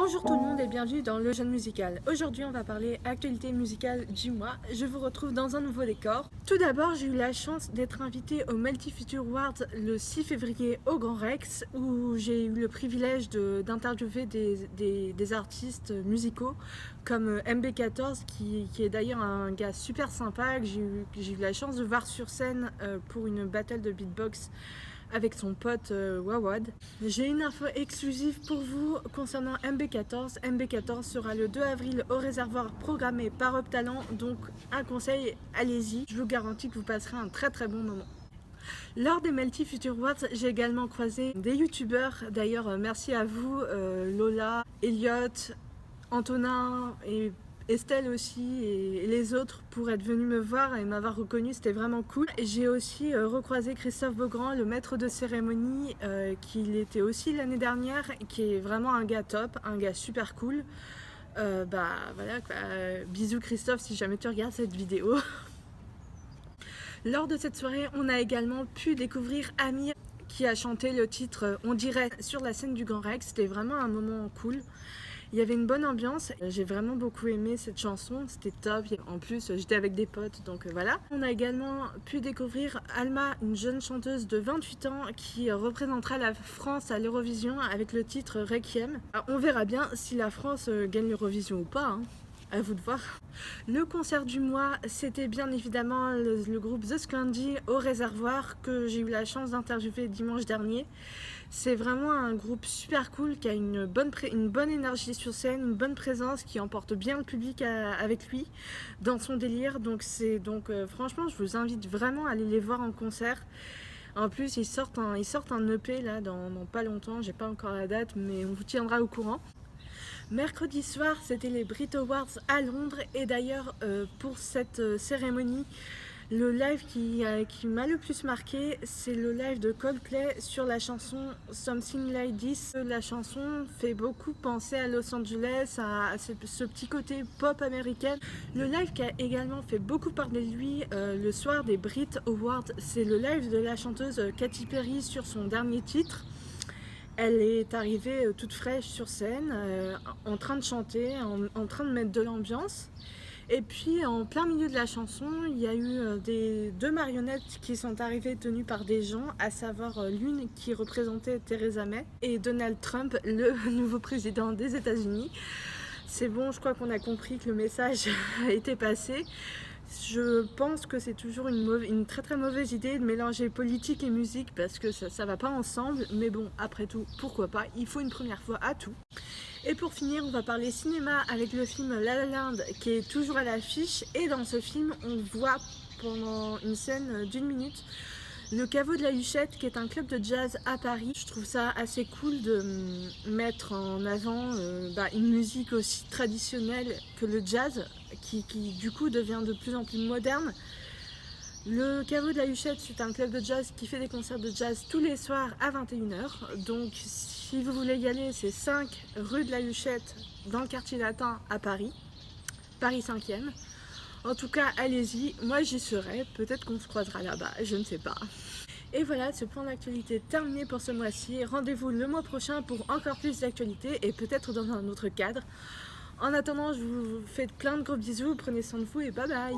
Bonjour tout le monde et bienvenue dans Le Jeune Musical. Aujourd'hui on va parler actualité musicale du mois. Je vous retrouve dans un nouveau décor. Tout d'abord j'ai eu la chance d'être invitée au Multi Future Awards le 6 février au Grand Rex où j'ai eu le privilège d'interviewer des artistes musicaux comme MB14 qui est d'ailleurs un gars super sympa que j'ai eu la chance de voir sur scène pour une battle de beatbox avec son pote Wawad. J'ai une info exclusive pour vous concernant MB14. MB14 sera le 2 avril au réservoir programmé par Optalent, donc un conseil, allez-y, je vous garantis que vous passerez un très bon moment. Lors des Multi Future Awards, j'ai également croisé des youtubeurs, d'ailleurs merci à vous, Lola, Elliot, Antonin et Estelle aussi et les autres pour être venus me voir et m'avoir reconnu, c'était vraiment cool. J'ai aussi recroisé Christophe Beaugrand, le maître de cérémonie, qui était aussi l'année dernière, qui est vraiment un gars top, un gars super cool. Voilà, bisous Christophe si jamais tu regardes cette vidéo. Lors de cette soirée, on a également pu découvrir Amir qui a chanté le titre On dirait sur la scène du Grand Rex. C'était vraiment un moment cool. Il y avait une bonne ambiance, j'ai vraiment beaucoup aimé cette chanson, c'était top. En plus, j'étais avec des potes, donc voilà. On a également pu découvrir Alma, une jeune chanteuse de 28 ans qui représentera la France à l'Eurovision avec le titre Requiem. Alors, on verra bien si la France gagne l'Eurovision ou pas, hein. À vous de voir. Le concert du mois, c'était bien évidemment le groupe The Scandi au réservoir que j'ai eu la chance d'interviewer dimanche dernier. C'est vraiment un groupe super cool qui a une bonne énergie sur scène, une bonne présence, qui emporte bien le public avec lui dans son délire. Donc franchement, je vous invite vraiment à aller les voir en concert. En plus, ils sortent un EP là dans pas longtemps, j'ai pas encore la date, mais on vous tiendra au courant. Mercredi soir, c'était les Brit Awards à Londres et d'ailleurs pour cette cérémonie, le live qui m'a le plus marqué, c'est le live de Coldplay sur la chanson Something Like This. La chanson fait beaucoup penser à Los Angeles, à ce petit côté pop américaine. Le live qui a également fait beaucoup parler de lui le soir des Brit Awards, c'est le live de la chanteuse Katy Perry sur son dernier titre. Elle est arrivée toute fraîche sur scène, en train de chanter, en train de mettre de l'ambiance. Et puis en plein milieu de la chanson, il y a eu deux marionnettes qui sont arrivées tenues par des gens, à savoir l'une qui représentait Theresa May et Donald Trump, le nouveau président des États-Unis. C'est bon, je crois qu'on a compris que le message a été passé. Je pense que c'est toujours une très mauvaise idée de mélanger politique et musique parce que ça va pas ensemble, mais bon, après tout, pourquoi pas, il faut une première fois à tout. Et pour finir, on va parler cinéma avec le film La La Land qui est toujours à l'affiche, et dans ce film, on voit pendant une scène d'1 minute le Caveau de la Huchette, qui est un club de jazz à Paris. Je trouve ça assez cool de mettre en avant une musique aussi traditionnelle que le jazz, qui du coup devient de plus en plus moderne. Le Caveau de la Huchette, c'est un club de jazz qui fait des concerts de jazz tous les soirs à 21h. Donc si vous voulez y aller, c'est 5 rue de la Huchette, dans le quartier latin à Paris, Paris 5e. En tout cas, allez-y, moi j'y serai, peut-être qu'on se croisera là-bas, je ne sais pas. Et voilà, ce point d'actualité terminé pour ce mois-ci. Rendez-vous le mois prochain pour encore plus d'actualités et peut-être dans un autre cadre. En attendant, je vous fais plein de gros bisous, prenez soin de vous et bye bye.